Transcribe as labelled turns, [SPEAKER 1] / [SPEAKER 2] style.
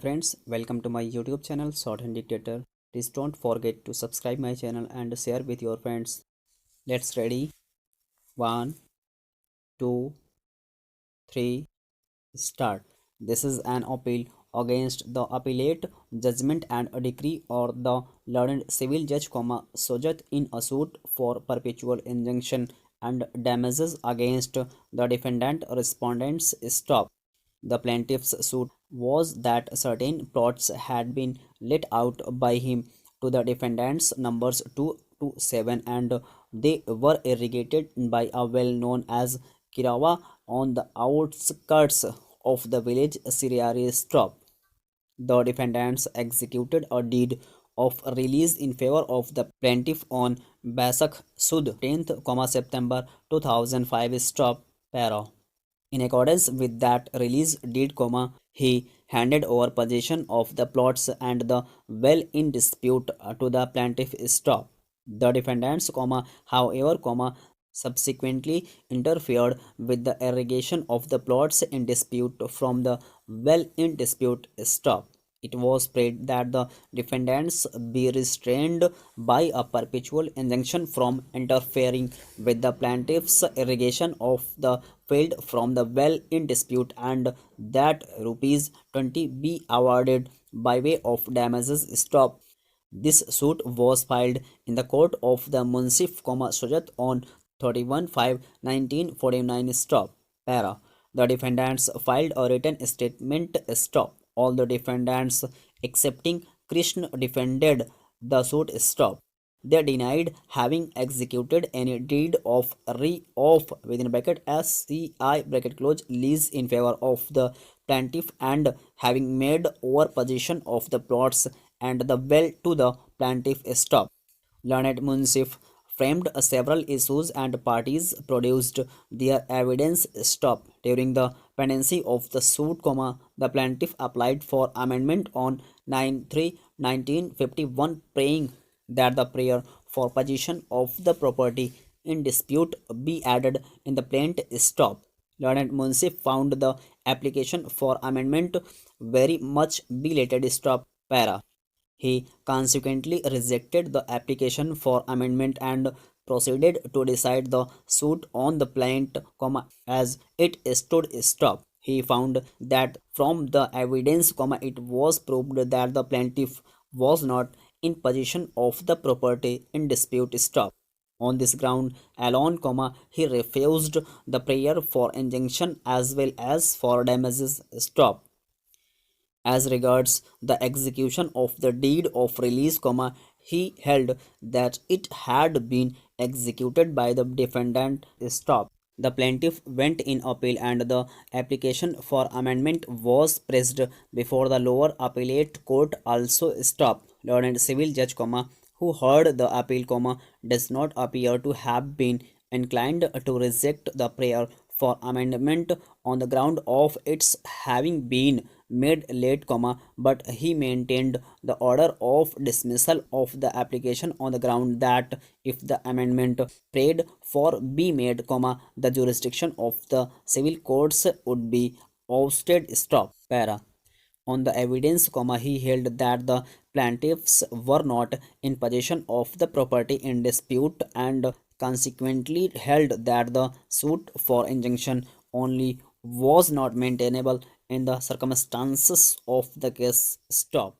[SPEAKER 1] friends, welcome to my YouTube channel Shorthand Dictator. Please don't forget to subscribe my channel and share with your friends. Let's ready. 1, 2, 3, start. This is an appeal against the appellate judgment and a decree or the learned civil judge, Sojat in a suit for perpetual injunction and damages against the defendant respondents. Stop. The plaintiff's suit was that certain plots had been let out by him to the defendants numbers 2 to 7 and they were irrigated by a well known as Kirawa on the outskirts of the village Siriari Stop. The defendants executed a deed of release in favor of the plaintiff on Basak Sud 10th, September 2005 Stop Para. In accordance with that release deed, he handed over possession of the plots and the well in dispute to the plaintiff. Stop. The defendants, however, subsequently interfered with the irrigation of the plots in dispute from the well in dispute. Stop. It was prayed that the defendants be restrained by a perpetual injunction from interfering with the plaintiff's irrigation of the field from the well in dispute and that rupees 20 be awarded by way of damages. Stop. This suit was filed in the court of the Munsif, Sujat on 31/5/1949. Stop. Para. The defendants filed a written statement. Stop. All the defendants excepting Krishna defended the suit. Stop. They denied having executed any deed of re-off within bracket SCI bracket close lease in favor of the plaintiff and having made over possession of the plots and the well to the plaintiff. Stop. Learned Munsif framed several issues and parties produced their evidence. Stop. During the pendency of the suit, the plaintiff applied for amendment on 9/3/1951, praying that the prayer for possession of the property in dispute be added in the plaint. Stop. Learned Munsif found the application for amendment very much belated. Stop. Para. He consequently rejected the application for amendment and proceeded to decide the suit on the plaint, as it stood. Stop. He found that from the evidence, it was proved that the plaintiff was not in possession of the property in dispute. Stop. On this ground alone, he refused the prayer for injunction as well as for damages. Stop. As regards the execution of the deed of release, he held that it had been executed by the defendant. Stop. The plaintiff went in appeal and the application for amendment was pressed before the lower appellate court also. Stop. Learned civil judge, who heard the appeal, does not appear to have been inclined to reject the prayer for amendment on the ground of its having been made late, but he maintained the order of dismissal of the application on the ground that if the amendment prayed for be made, the jurisdiction of the civil courts would be ousted. Stop. Para. On the evidence, he held that the plaintiffs were not in possession of the property in dispute and consequently held that the suit for injunction only was not maintainable in the circumstances of the case. Stop.